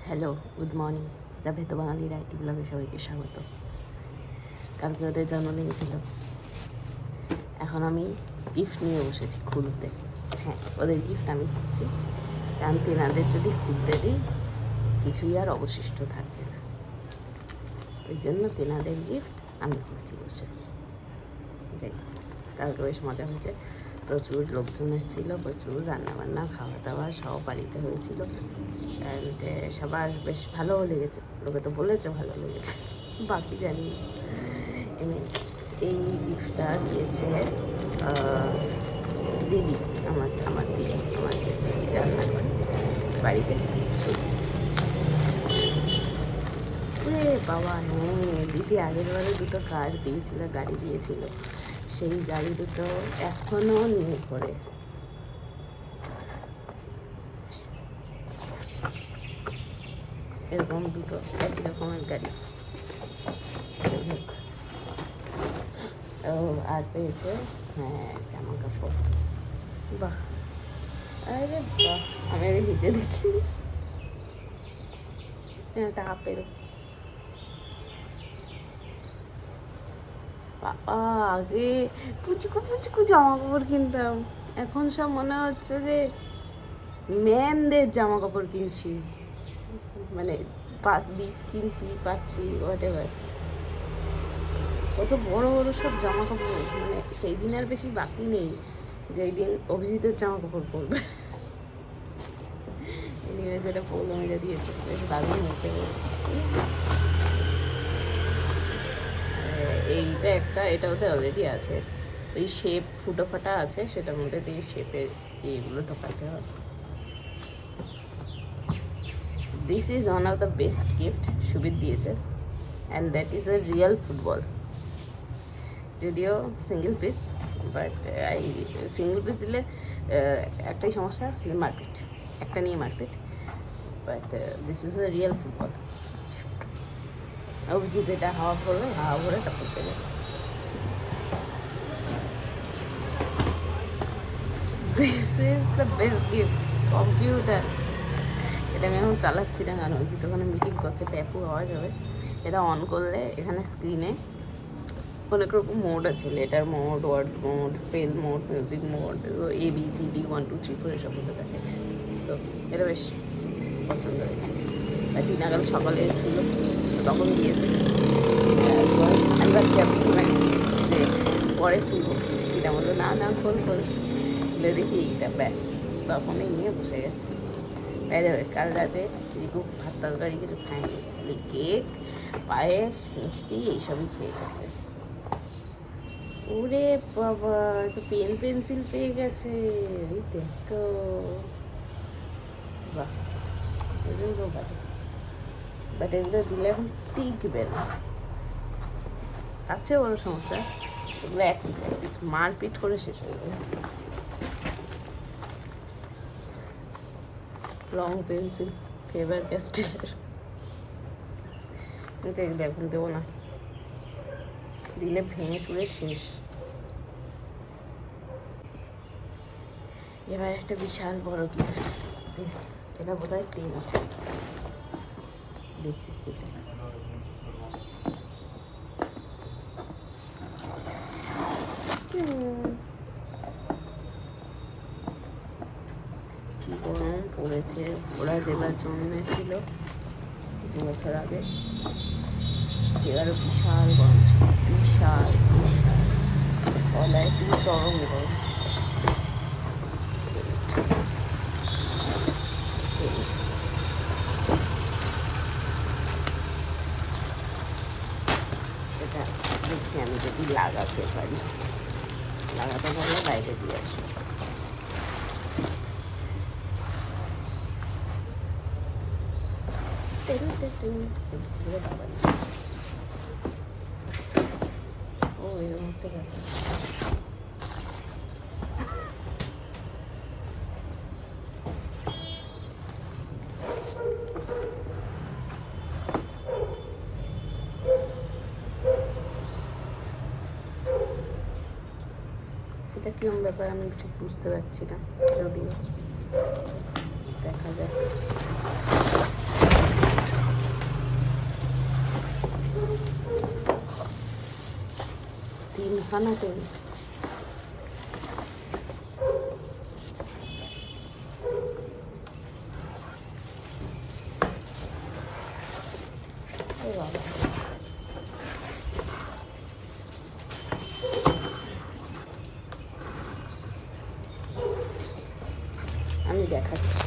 Hello, good morning. The ভেত বাঙালি রাইটি ব্লগে সবাইকে স্বাগত। কালকে ওদের জন্মদিন ছিল, এখন আমি গিফট নিয়ে বসেছি খুলতে। হ্যাঁ, ওদের গিফট আমি খুঁজছি, কারণ তেনাদের যদি খুলতে দিই কিছুই আর অবশিষ্ট থাকবে না। ওই জন্য তেনাদের গিফট আমি খুঁজছি বসে। যাই, কালকে বেশ মজা হয়েছে, প্রচুর লোকজন এসেছিল, প্রচুর রান্নাবান্না খাওয়া দাওয়া সব বাড়িতে হয়েছিল। অ্যান্ড সবার বেশ ভালোও লেগেছে, লোকে তো বলেছে ভালো লেগেছে, বাকি জানি। এই গিফটটা দিয়েছে দিদি, আমার দিদি, আমার দিদি রান্না করে বাড়িতে। বাবা হ্যাঁ, দিদি আগের বারে দুটো কার্ড দিয়েছিল, গাড়ি দিয়েছিল, সেই গাড়ি দুটো এখনও নিয়ে ঘোরে। এরকম দুটো একই রকমের গাড়ি। আর পেয়েছে হ্যাঁ জামা কাপড়। বাহ, আরে বাহ, আমি আগে ভিজে দেখিনি। একটা আপেল। বাবা, আগে পুচকু পুচকু জামা কাপড় কিনতাম, এখন সব মনে হচ্ছে যে ম্যানদের জামা কাপড় কিনছি, মানে কিনছি পাচ্ছি হোয়াট এভার। কত বড় বড় সব জামা কাপড়, মানে সেই দিন আর বেশি বাকি নেই যেই দিন অভিজিতের জামা কাপড় পরবে। এনিওয়ে, যেটা পৌলমিটা দিয়েছে বেশ দারুণ হয়েছে। এইটা একটা, এটা ওদের অলরেডি আছে, ওই শেপ ফুটো ফাটা আছে, সেটার মধ্যে দিয়ে শেপের এইগুলো ঢোকাতে হবে। This is one of the best gift সুবিধ দিয়েছে, and that is a real football. যদিও single piece, but single piece দিলে একটাই সমস্যা, মারপিট, একটা নিয়ে মারপিট। But this is a real football. Abhijit এটা হাওয়া ভরবে, হাওয়া ভরে তারপর দেবে। This is the best gift, computer. এটা আমি এখন চালাচ্ছি না, কারণ অভিজিৎ ওখানে মিটিং করছে, ট্যাপু আওয়াজ হবে। এটা অন করলে এখানে স্ক্রিনে অনেক রকম মোড আছে, letter mode, word mode, spell mode, music mode, ABCD 1 2 3 4 এসব হতে থাকে। তো এটা বেশ পছন্দ হয়েছে। আর টিনাকাল সকালে এসেছিল, তখন দিয়েছে। আমি ভাবছি যে পরে খুলবো, টিনা বললো না না খোল খোল, খুলে দেখি এইটা, ব্যাস তখনই নিয়ে বসে গেছে। তাই যাবে, কাল রাতে রিকু ভাত তরকারি কিছু খায়নি, খালি কেক, পায়েস, মিষ্টি এইসবই খেয়ে গেছে। ওরে বাবা, তো পেন পেন্সিল পেয়ে গেছে, এই দেখো, বাহ, এগুলো বাটে, বাট এগুলো দিলে এখন টিকবে না। তার চেয়ে বড় সমস্যা, এগুলো এক পিস মারপিট করে শেষ হয়ে যাবে। লং পেন্সিল, ফেভার ক্যাস্টেলের, কিন্তু এগুলো এখন দেবো না, দিলে ভেঙে চুড়ে শেষ। এবার একটা বিশাল বড় গিফট, এটা বোধ হয় পেন্ট, দেখি এটা কি গরম পড়েছে। ওরা যেবার জন্মেছিল 2 বছর আগে, সেবারও বিশাল গরম ছিল, বিশাল বিশাল, গলায় কি চরম গরম। এটা দেখি আমি যদি লাগাতে পারি, লাগাতে পারলে বাইরে দিয়ে আসবো। ও এরকম একটা ব্যাপার। এটা কিরকম ব্যাপার আমি ঠিক বুঝতে পারছি না, যদিও দেখা যায়। উঠানো টেন্ট। আমি দেখাচ্ছি,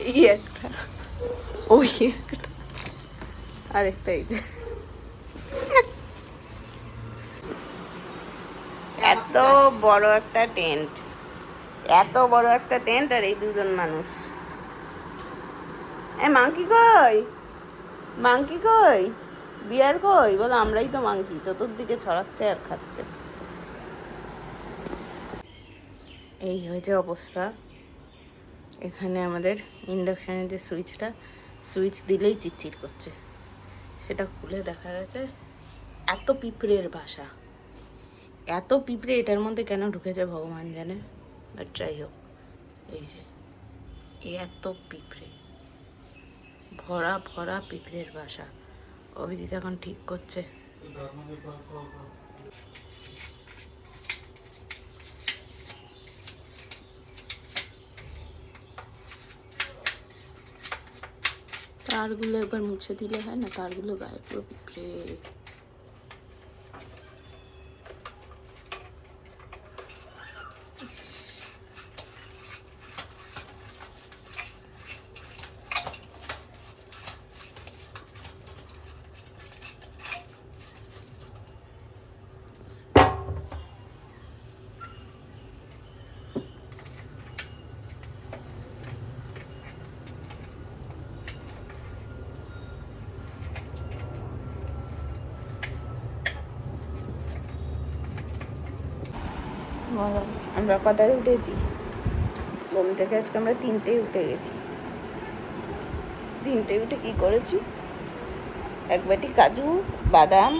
এই একটা, ওই একটা, আরেকটা এই যে। এত বড় একটা টেন্ট, এত বড় একটা টেন্ট, আর এই দুজন মানুষ। এ মাংকি কই, মাংকি কই, বিয়ার কই? বলো আমরাই তো মাংকি, চতুর্দিকে ছড়াচ্ছে আর খাচ্ছে। এই হয়েছে অবস্থা। এখানে আমাদের ইন্ডাকশানের যে সুইচটা, সুইচ দিলেই চিটচিট করছে, সেটা খুলে দেখা গেছে এত পিঁপড়ের বাসা, এত পিঁপড়ে এটার মধ্যে কেন ঢুকেছে ভগবান জানে। বাট যাই হোক, এই যে এত পিঁপড়ে, ভরা ভরা পিঁপড়ের বাসা। অভিজিৎ এখন ঠিক করছে। তারগুলো একবার মুছে দিলে হয় না, তারগুলো গায়ে পুরো পিঁপড়ে। আমরা কটায় উঠেছি ঘুম থেকে? আজকে আমরা 3টেই উঠে গেছি। 3টে উঠে কি করেছি, এক বাটি কাজু বাদাম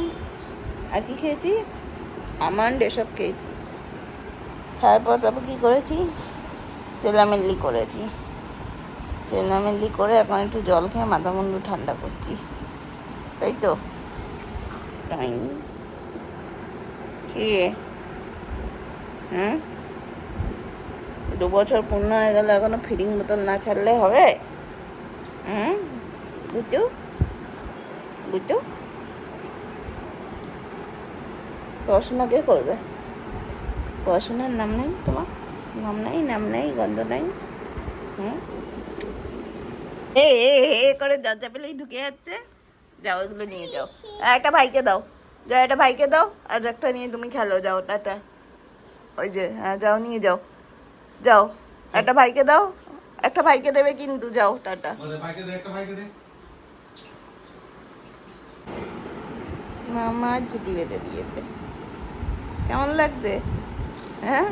আর কি খেয়েছি, আমন্ড, এসব খেয়েছি। খাওয়ার পর তারপর কী করেছি, চেল্লামেল্লি করেছি। চেল্লামেল্লি করে এখন একটু জল খেয়ে মাথা মুন্ডু ঠান্ডা করছি, তাই তো? কি 2 বছর পূর্ণ হয়ে গেল, এখনো ফিডিং বোতল না ছাড়লে হবে? গুটু গুটু, পড়াশোনা কে করবে? পড়াশোনার নাম নেই তোমার, নাম নেই, নাম নেই, গন্ধ নেই। এ করে দরজা পেলেই ঢুকে যাচ্ছে। যাও, এগুলো নিয়ে যাও, একটা ভাইকে দাও, যাও একটা ভাইকে দাও, আর একটা নিয়ে তুমি খেলো, যাও টাটা। ওই যে, হ্যাঁ যাও, নিয়ে যাও, যাও একটা ভাইকে দাও, একটা ভাইকে দেবে কিন্তু, যাও টাটা। মামা ছুটি বেঁধে দিয়েছে। কেমন লাগছে? হ্যাঁ,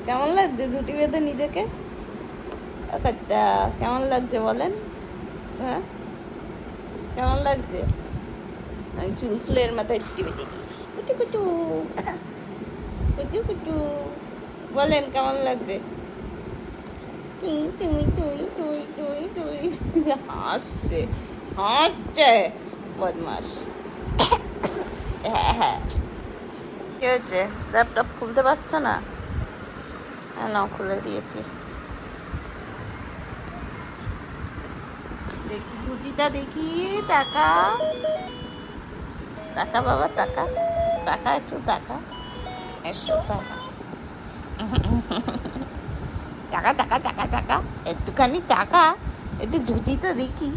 কেমন লাগছে ছুটি বেঁধে নিজেকে? কেমন লাগছে বলেন? হ্যাঁ, কেমন লাগছে? আমি চুল ফুলের মাথায় ছুটি বেঁধে দিয়েছি। কুচু কুচু কুচু কুচু, বলেন কেমন লাগছে? তুমি তুই তুই তুই তুই হাসছে, হাসছে বদমাস। হ্যাঁ হ্যাঁ, কি হয়েছে? ল্যাপটপ খুলতে পারছো না? হ্যাঁ নাও, খুলে দিয়েছি। দেখি ধুতিটা, দেখি, টাকা টাকা বাবা, টাকা টাকা, একটু টাকা, একটু টাকা, টাকা টাকা টাকা টাকা, একটুখানি টাকা, একটু ধুতিটা দেখি।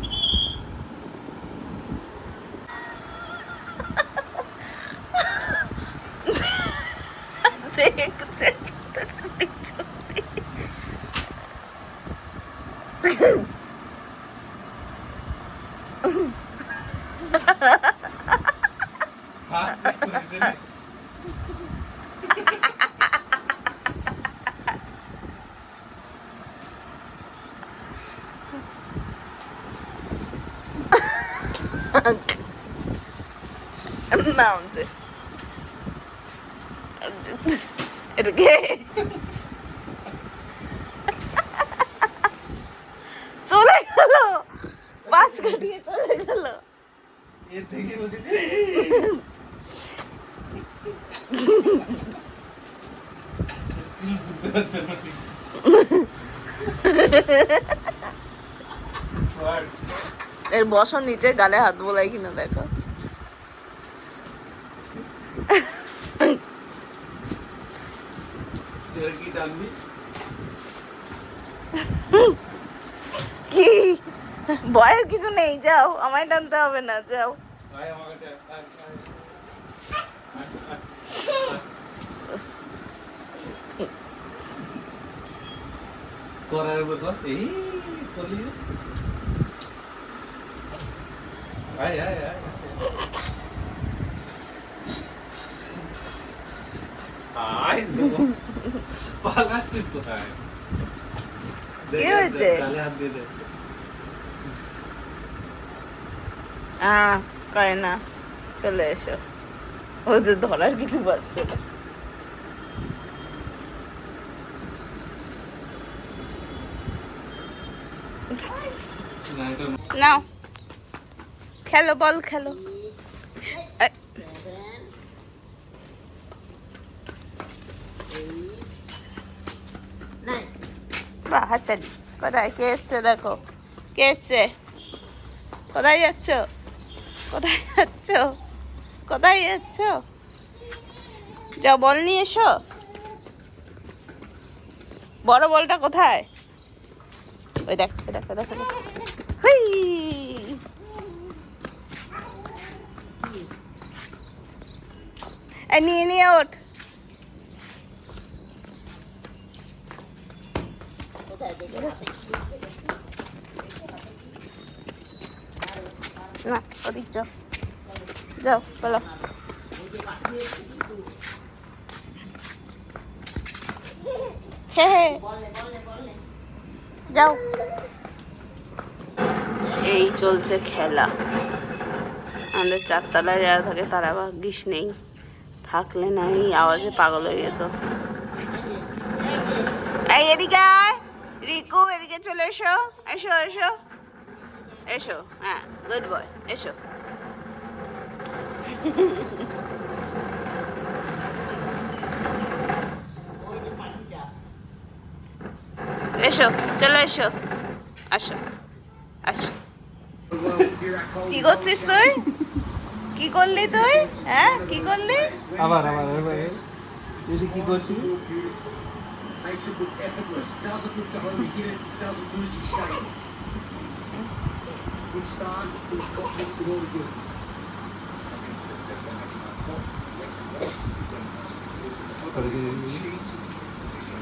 দেখছে নামছে, এটাকে চলে গেল, পাশ কাটিয়ে চলে গেল। এর থেকে বলছে স্টিল বুঝতে পারছে না ঠিক। What? এর বসো নিচে, গালে হাত বোলাই কিনা দেখো। এর কি টানবি? কি ভয়ের কিছু নেই, যাও, আমায় টানতে হবে না, যাও। আয় আমার কাছে আয়, আয়, আয়। করার উপর কর এই করলি যে। আয় আয় আয় আয় পালাচ্ছিস কোথায়? কি হয়েছে? গালে হাত দিয়ে দে। করে না, চলে এসো, ওদের ধরার কিছু পাচ্ছে না। না এটা নাও খেলো, বল খেলো। এই, বাহ, হাততালি। কোথায় কে এসছে দেখো, কে এসছে? কোথায় যাচ্ছ? কোথায় যাচ্ছ? কোথায় যাচ্ছ? যাও, বল নিয়ে এসো। বড় বলটা কোথায়? ওই দেখ, ওই দেখ, ওই দেখ, ওই দেখ। হুই! এই নিয়ে নিয়ে ওঠ। না, ওদিক যাও, যাও, বলো। হ্যাঁ, যাও। এই চলছে খেলা। আমাদের চারতলায় যারা থাকে তারা ভাগ্যিস নেই, থাকলে না এই আওয়াজে পাগল হয়ে যেত। এই এদিকে আয়, রিকু এদিকে চলে এসো, এসো এসো এসো, হ্যাঁ, গুড বয়, এসো। এসো, চলে এসো, আসো, আসো। কি করছিস তুই? কি করলি তুই? হ্যাঁ, কি করলি? আবার আবার আবার যদি কি করছিস? Makes it look effortless. Doesn't look to overhit it. Doesn't lose his shape. Good start. Good spot. Makes it all good. করে কি Changes his position.